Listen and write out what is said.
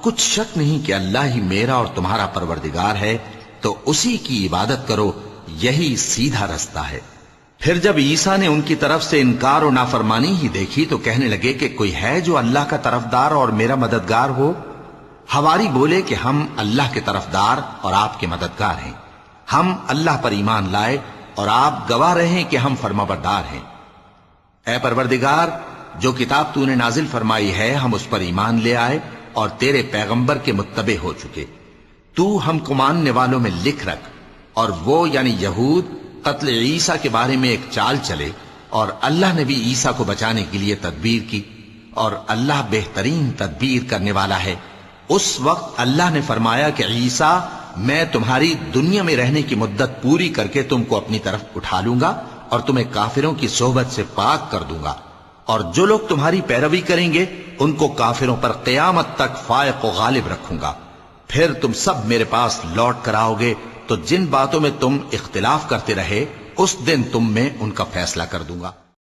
کچھ شک نہیں کہ اللہ ہی میرا اور تمہارا پروردگار ہے، تو اسی کی عبادت کرو، یہی سیدھا رستہ ہے۔ پھر جب عیسیٰ نے ان کی طرف سے انکار و نافرمانی ہی دیکھی تو کہنے لگے کہ کوئی ہے جو اللہ کا طرفدار اور میرا مددگار ہو؟ حواری بولے کہ ہم اللہ کے طرفدار اور آپ کے مددگار ہیں، ہم اللہ پر ایمان لائے اور آپ گواہ رہیں کہ ہم فرمانبردار ہیں۔ اے پروردگار، جو کتاب تو نے نازل فرمائی ہے ہم اس پر ایمان لے آئے اور تیرے پیغمبر کے متبع ہو چکے۔ تو ہم کو ماننے والوں میں لکھ رکھ۔ اور وہ یعنی یہود قتل عیسیٰ کے بارے میں ایک چال چلے، اور اللہ نے بھی عیسیٰ کو بچانے کے لیے تدبیر کی، اور اللہ بہترین تدبیر کرنے والا ہے۔ اس وقت اللہ نے فرمایا کہ عیسیٰ، میں تمہاری دنیا میں رہنے کی مدت پوری کر کے تم کو اپنی طرف اٹھا لوں گا اور تمہیں کافروں کی صحبت سے پاک کر دوں گا، اور جو لوگ تمہاری پیروی کریں گے ان کو کافروں پر قیامت تک فائق و غالب رکھوں گا۔ پھر تم سب میرے پاس لوٹ کر آؤ گے، تو جن باتوں میں تم اختلاف کرتے رہے اس دن تم میں ان کا فیصلہ کر دوں گا۔